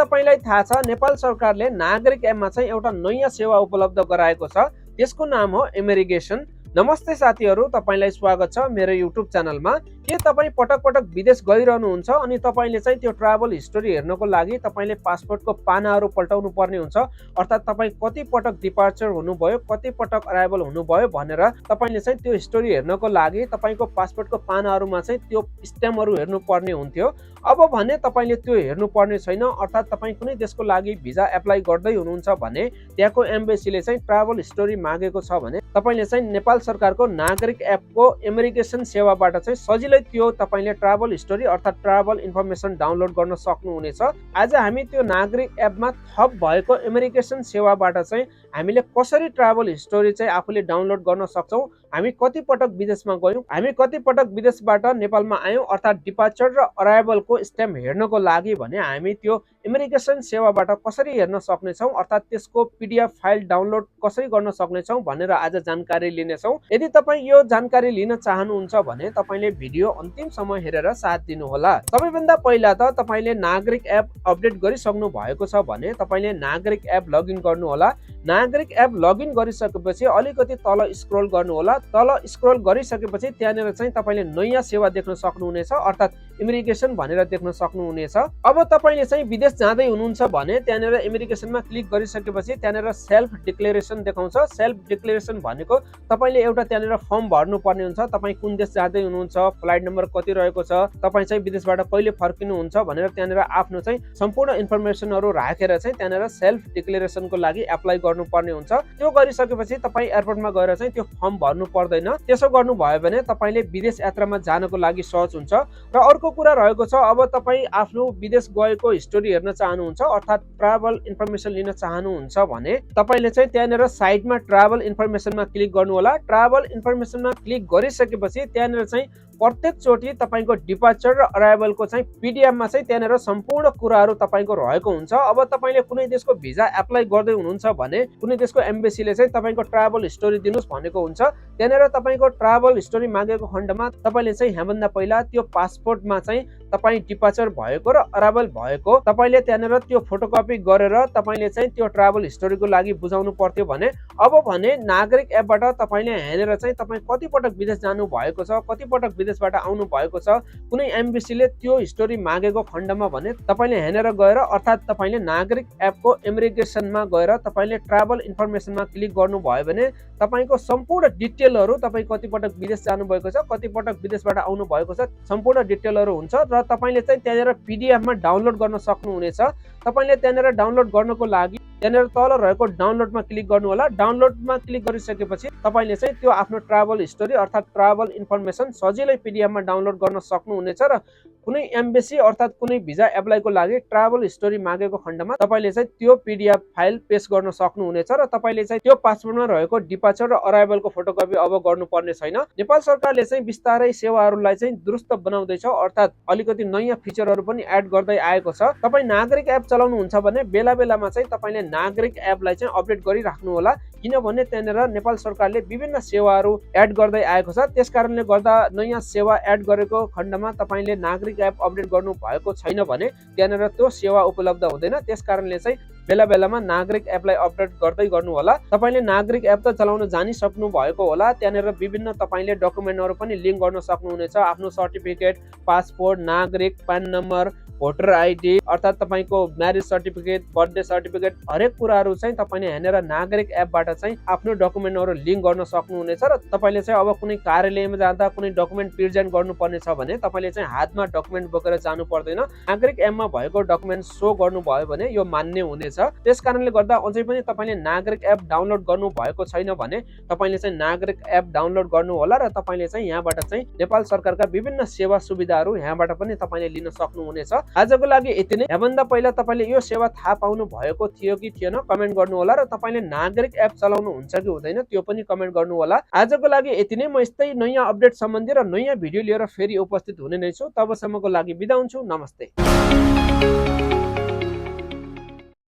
तपाईलाई थाहा छ नेपाल सरकारले नागरिक एपमा चाहिँ एउटा नयाँ सेवा उपलब्ध गराएको छ। त्यसको नाम हो इमिग्रेसन। नमस्ते साथीहरू, तपाईलाई स्वागत छ मेरो युट्युब च्यानलमा। के तपाईँ पटक पटक विदेश गइरहनुहुन्छ अनि तपाईले चाहिँ त्यो ट्राभल हिस्ट्री हेर्नको लागि तपाईले पासपोर्टको पानाहरू पल्टाउनु पर्ने हुन्छ, अर्थात् तपाईँ कति पटक डिपार्चर हुनुभयो, कति पटक अराइभल हुनुभयो भनेर तपाईले चाहिँ त्यो हिस्ट्री हेर्नको लागि तपाईको पासपोर्टको पानाहरूमा चाहिँ त्यो स्ट्याम्पहरू हेर्नु पर्ने हुन्थ्यो। अब भने तपाईले त्यो हेर्नु पर्ने छैन, अर्थात् तपाईँ कुनै देशको लागि भिजा एप्लाई गर्दै हुनुहुन्छ भने त्यहाँको एम्बेसीले चाहिँ ट्राभल हिस्ट्री मागेको छ भने तपाईले चाहिँ नेपाल सरकारको नागरिक एपको इमिग्रेसन सेवाबाट चाहिँ सजिलै त्यो तपाईले ट्राभल हिस्ट्री अर्थात् ट्राभल इन्फर्मेसन डाउनलोड गर्न सक्नुहुनेछ। आज हामी त्यो नागरिक एपमा थप भएको इमिग्रेसन सेवाबाट चाहिँ हामीले कसरी ट्राभल हिस्ट्री चाहिँ आफूले डाउनलोड गर्न सक्छौं, हामी कति पटक विदेशमा गयौं, हामी कति पटक विदेशबाट नेपालमा आयौं, अर्थात् डिपार्चर र अराइभलको स्ट्याम्प हेर्नको लागि भने हामी त्यो इमिग्रेसन सेवाबाट कसरी हेर्न सक्नेछौं, अर्थात् त्यसको पीडीएफ फाइल डाउनलोड कसरी गर्न सक्नेछौं भनेर आज जानकारी लिनेछौं। यदि तपाईँ यो जानकारी लिन चाहनुहुन्छ भने तपाईले भिडियो अन्तिमसम्म हेरेर साथ दिनुहोला। सबैभन्दा पहिला त तपाईले नागरिक एप अपडेट गरिसक्नु भएको छ भने तपाईले नागरिक एप लगइन गर्नुहोला। नागरिक एप लगइन गरिसकेपछि अलिकति तल स्क्रोल गर्नुहोला। तल स्क्रोल गरिसकेपछि त्यहाँनिर चाहिँ तपाईले नयाँ सेवा देख्न सक्नुहुनेछ, अर्थात् इमिग्रेसन भनेर देख्न सक्नुहुनेछ। अब तपाईले चाहिँ विदेश जाँदै हुनुहुन्छ भने त्यहाँनिर इमिग्रेसनमा क्लिक गरिसकेपछि त्यहाँनिर सेल्फ डिक्लेरेसन देखाउँछ। सेल्फ डिक्लेरेसन भनेको तपाईले एउटा त्यहाँनिर फर्म भर्नु पर्ने हुन्छ। तपाईँ कुन देश जाँदै हुनुहुन्छ, फ्लाइट नम्बर कति रहेको छ, तपाईँ चाहिँ विदेशबाट कहिले फर्किनुहुन्छ भनेर त्यहाँनिर आफ्नो चाहिँ सम्पूर्ण इन्फर्मेसनहरू राखेर चाहिँ त्यहाँनिर सेल्फ डिक्लेरेसनको लागि एप्लाई गर्नुपर्ने हुन्छ। त्यो गरिसकेपछि तपाईँ एयरपोर्टमा गएर चाहिँ त्यो फर्म भर्नु पर्दैन। त्यसो गर्नुभयो भने तपाईले विदेश यात्रामा जानको लागि सहज हुन्छ। र अर्को कुरा रहेको छ, अब तपाईँ आफ्नो विदेश गएको हिस्ट्री हेर्न चाहनुहुन्छ अर्थात् ट्राभल इन्फर्मेसन लिन चाहनुहुन्छ भने तपाईले चाहिँ त्यहाँनिर साइडमा ट्राभल इन्फर्मेसनमा क्लिक गर्नु होला। ट्राभल इन्फर्मेसनमा क्लिक गरिसकेपछि त्यहाँनिर चाहिँ प्रत्येक चोटि तपाईको डिपार्चर र अराइभलको चाहिँ पीडीएफमा चाहिँ त्यहाँनिर सम्पूर्ण कुराहरू तपाईको रहेको हुन्छ। अब तपाईले कुनै देशको भिजा एप्लाई गर्दै हुनुहुन्छ भने कुनै देशको एम्बेसीले चाहिँ तपाईको ट्राभल हिस्ट्री दिनुस् भनेको हुन्छ। त्यहाँनिर तपाईको ट्राभल हिस्ट्री मागेको खण्डमा तपाईले चाहिँ यहाँभन्दा पहिला त्यो पासपोर्टमा चाहिँ तपाईँ डिपार्चर भएको र अराइभल भएको तपाईले त्यहाँनिर त्यो फोटोकपी गरेर तपाईले चाहिँ त्यो ट्राभल हिस्ट्रीको लागि बुझाउनु पर्थ्यो भने अब भने नागरिक एपबाट तपाईले हेरेर चाहिँ तपाईँ कति पटक विदेश जानु भएको छ, कति पटक विदेशबाट आउनु भएको छ, कुनै एम्बेसीले त्यो हिस्ट्री मागेको खण्डमा भने तपाईले हेरेर गएर अर्थात् तपाईले नागरिक एपको इमिग्रेसनमा गएर तपाईले ट्राभल इन्फर्मेसनमा क्लिक गर्नुभयो भने तपाईको सम्पूर्ण डिटेलहरू तपाईँ कति पटक विदेश जानु भएको छ, कति पटक विदेशबाट आउनु भएको छ सम्पूर्ण डिटेलहरू हुन्छ र तपाईले चाहिँ त्यहाँनिर पीडीएफमा डाउनलोड गर्न सक्नुहुनेछ। तपाईले त्यहाँनिर डाउनलोड गर्नको लागि त्यहाँनिर तल रहेको डाउनलोडमा क्लिक गर्नु होला। डाउनलोडमा क्लिक गरिसकेपछि तपाईले चाहिँ त्यो आफ्नो ट्राभल हिस्ट्री अर्थात् ट्राभल इन्फर्मेसन सजिलै पीडीएफमा डाउनलोड गर्न सक्नुहुनेछ र कुनै एम्बेसी अर्थात् कुनै भिजा एप्लाईको लागि ट्राभल हिस्ट्री मागेको खण्डमा तपाईले चाहिँ त्यो पीडीएफ फाइल पेस्ट गर्न सक्नुहुनेछ र तपाईले चाहिँ त्यो पासपोर्टमा रहेको डिपार्चर र अराइभलको फोटोकपी अब गर्नुपर्ने छैन। नेपाल सरकारले चाहिँ बिस्तारै सेवाहरूलाई चाहिँ दुरुस्त बनाउँदैछ, अर्थात् अलिकति नयाँ फिचरहरू पनि एड गर्दै आएको छ। तपाईँ नागरिक एप चलाउनुहुन्छ भने बेला बेलामा चाहिँ तपाईले नागरिक एपलाई चाहिँ अपडेट गरिराख्नु होला, किनभने त्यहाँनिर नेपाल सरकारले विभिन्न सेवाहरू एड गर्दै आएको छ। त्यसकारणले गर्दा नयाँ सेवा एड गरेको खण्डमा तपाईले नागरिक एप अपडेट गर्नु भएको छैन भने त्यहाँनिर त्यो सेवा उपलब्ध हुँदैन। त्यसकारणले चाहिँ बेला बेलामा नागरिक एपलाई अपडेट गर्दै गर्नु होला। तपाईले नागरिक एप त चलाउन जानिसक्नु भएको होला। त्यहाँनिर विभिन्न तपाईले डकुमेन्टहरू पनि लिङ्क गर्न सक्नुहुनेछ, आफ्नो सर्टिफिकेट, पासपोर्ट, नागरिक, प्यान नम्बर, भोटर आइडी अर्थात् तपाईको म्यारेज सर्टिफिकेट, बर्थडे सर्टिफिकेट हरेक कुराहरू चाहिँ तपाईले हेरेर नागरिक एपबाट चाहिँ आफ्नो डकुमेन्टहरू लिङ्क गर्न सक्नुहुनेछ र तपाईले चाहिँ अब कुनै कार्यालयमा जाँदा कुनै डकुमेन्ट प्रेजेन्ट गर्नुपर्ने छ भने तपाईले चाहिँ हातमा डकुमेन्ट बोकेर जानु पर्दैन। नागरिक एपमा भएको डकुमेन्ट सो गर्नुभयो भने यो मान्य हुनेछ। त्यसकारणले गर्दा अझै पनि तपाईले नागरिक एप डाउनलोड गर्नु भएको छैन भने तपाईले चाहिँ नागरिक एप डाउनलोड गर्नु होला र तपाईले चाहिँ यहाँबाट चाहिँ नेपाल सरकारका विभिन्न सेवा सुविधाहरू यहाँबाट पनि तपाईले लिन सक्नुहुनेछ। आजको लागि यति नै। यहाँभन्दा पहिला तपाईले यो सेवा थाहा पाउनु भएको थियो कि थिएन कमेन्ट गर्नु होला र तपाईले नागरिक एप चलाउनु हुन्छ कि हुँदैन त्यो पनि कमेन्ट गर्नु होला। आजको लागि यति नै। म यस्तै नयाँ अपडेट सम्बन्धी र नयाँ भिडियो लिएर फेरि उपस्थित हुने नै छु। तबसम्मको लागि बिदा हुन्छु। नमस्ते।